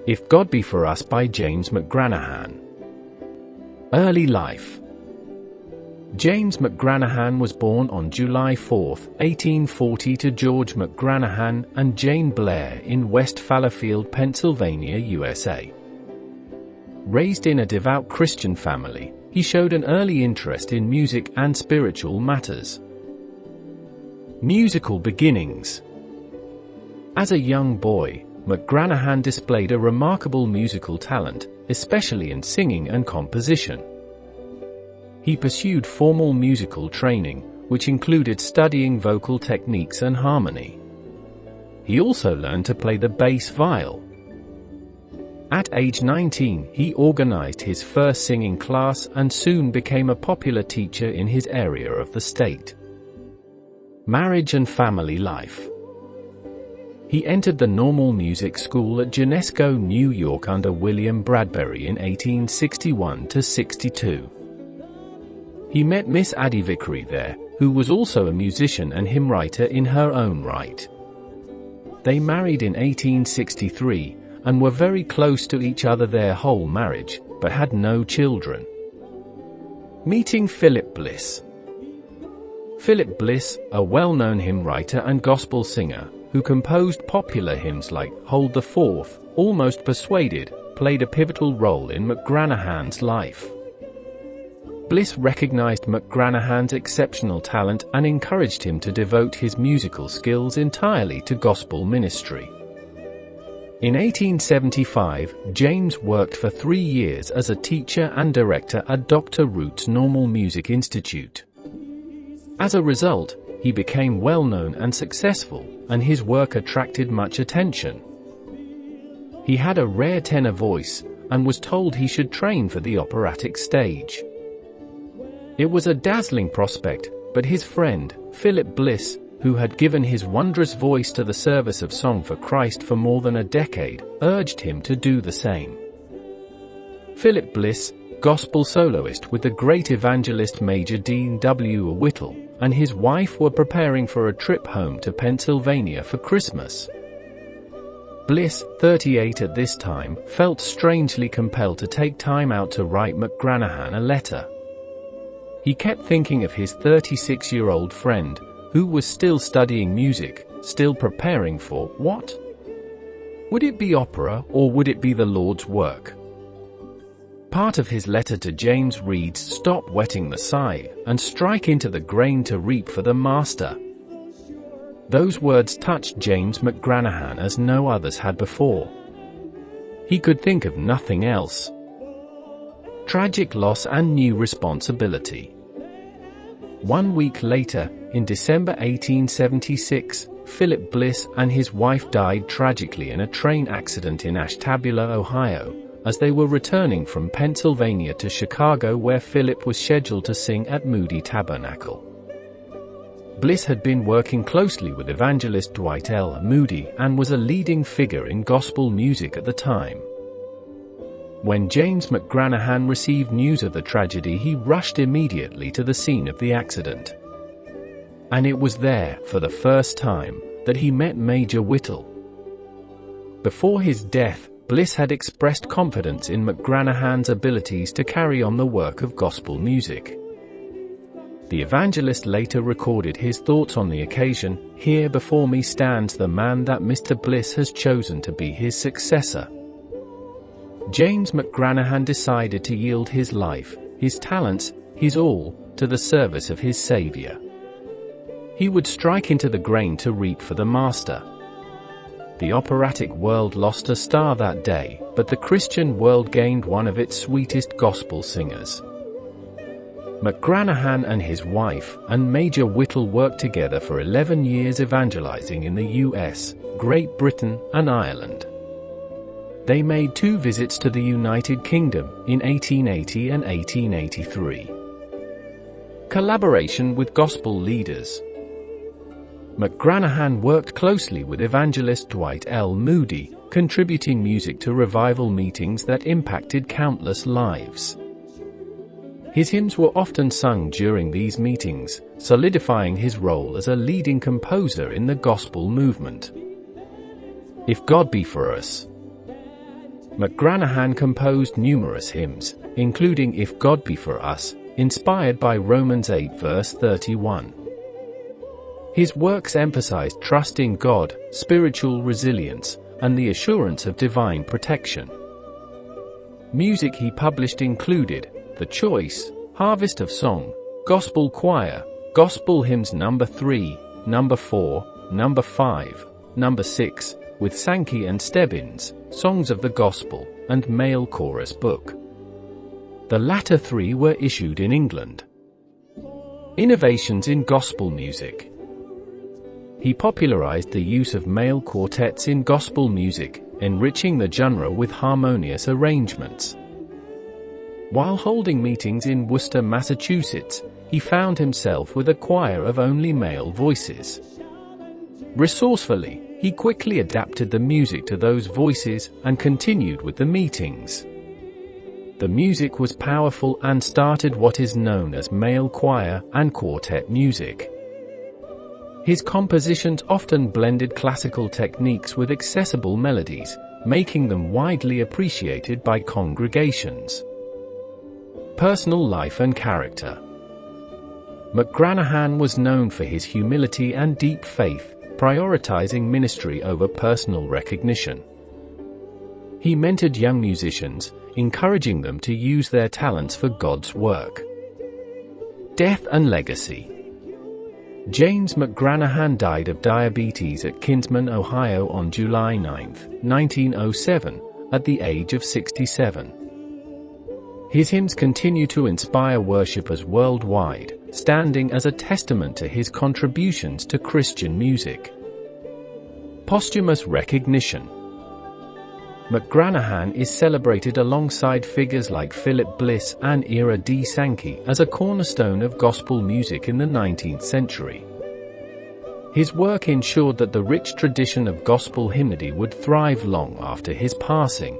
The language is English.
If God Be For Us by James McGranahan. Early life. James McGranahan was born on July 4, 1840 to George McGranahan and Jane Blair in West Fallowfield, Pennsylvania, USA. Raised in a devout Christian family, he showed an early interest in music and spiritual matters. Musical beginnings. As a young boy, McGranahan displayed a remarkable musical talent, especially in singing and composition. He pursued formal musical training, which included studying vocal techniques and harmony. He also learned to play the bass viol. At age 19, he organized his first singing class and soon became a popular teacher in his area of the state. Marriage and family life. He entered the Normal Music School at Genesco, New York under William Bradbury in 1861–62. He met Miss Addie Vickery there, who was also a musician and hymn writer in her own right. They married in 1863, and were very close to each other their whole marriage, but had no children. Meeting Philip Bliss. Philip Bliss, a well-known hymn writer and gospel singer, who composed popular hymns like Hold the Forth, Almost Persuaded, played a pivotal role in McGranahan's life. Bliss recognized McGranahan's exceptional talent and encouraged him to devote his musical skills entirely to gospel ministry. In 1875, James worked for 3 years as a teacher and director at Dr. Root's Normal Music Institute. As a result, he became well-known and successful, and his work attracted much attention. He had a rare tenor voice, and was told he should train for the operatic stage. It was a dazzling prospect, but his friend, Philip Bliss, who had given his wondrous voice to the service of Song for Christ for more than a decade, urged him to do the same. Philip Bliss, gospel soloist with the great evangelist Major Dean W. Whittle, and his wife were preparing for a trip home to Pennsylvania for Christmas. Bliss, 38 at this time, felt strangely compelled to take time out to write McGranahan a letter. He kept thinking of his 36-year-old friend, who was still studying music, still preparing for what? Would it be opera, or would it be the Lord's work? Part of his letter to James reads, "Stop whetting the scythe, and strike into the grain to reap for the Master." Those words touched James McGranahan as no others had before. He could think of nothing else. Tragic loss and new responsibility. 1 week later, in December 1876, Philip Bliss and his wife died tragically in a train accident in Ashtabula, Ohio, as they were returning from Pennsylvania to Chicago, where Philip was scheduled to sing at Moody Tabernacle. Bliss had been working closely with evangelist Dwight L. Moody and was a leading figure in gospel music at the time. When James McGranahan received news of the tragedy, he rushed immediately to the scene of the accident. And it was there, for the first time, that he met Major Whittle. Before his death, Bliss had expressed confidence in McGranahan's abilities to carry on the work of gospel music. The evangelist later recorded his thoughts on the occasion, "Here before me stands the man that Mr. Bliss has chosen to be his successor." James McGranahan decided to yield his life, his talents, his all, to the service of his Savior. He would strike into the grain to reap for the Master. The operatic world lost a star that day, but the Christian world gained one of its sweetest gospel singers. McGranahan and his wife and Major Whittle worked together for 11 years evangelizing in the U.S., Great Britain, and Ireland. They made 2 visits to the United Kingdom, in 1880 and 1883. Collaboration with gospel leaders. McGranahan worked closely with evangelist Dwight L. Moody, contributing music to revival meetings that impacted countless lives. His hymns were often sung during these meetings, solidifying his role as a leading composer in the gospel movement. If God Be For Us. McGranahan composed numerous hymns, including If God Be For Us, inspired by Romans 8 verse 31. His works emphasized trust in God, spiritual resilience, and the assurance of divine protection. Music he published included The Choice, Harvest of Song, Gospel Choir, Gospel Hymns No. 3, No. 4, No. 5, No. 6, with Sankey and Stebbins, Songs of the Gospel, and Male Chorus Book. The latter three were issued in England. Innovations in gospel music. He popularized the use of male quartets in gospel music, enriching the genre with harmonious arrangements. While holding meetings in Worcester, Massachusetts, he found himself with a choir of only male voices. Resourcefully, he quickly adapted the music to those voices and continued with the meetings. The music was powerful and started what is known as male choir and quartet music. His compositions often blended classical techniques with accessible melodies, making them widely appreciated by congregations. Personal life and character. McGranahan was known for his humility and deep faith, prioritizing ministry over personal recognition. He mentored young musicians, encouraging them to use their talents for God's work. Death and legacy. James McGranahan died of diabetes at Kinsman, Ohio on July 9, 1907, at the age of 67. His hymns continue to inspire worshippers worldwide, standing as a testament to his contributions to Christian music. Posthumous recognition. McGranahan is celebrated alongside figures like Philip Bliss and Ira D. Sankey as a cornerstone of gospel music in the 19th century. His work ensured that the rich tradition of gospel hymnody would thrive long after his passing.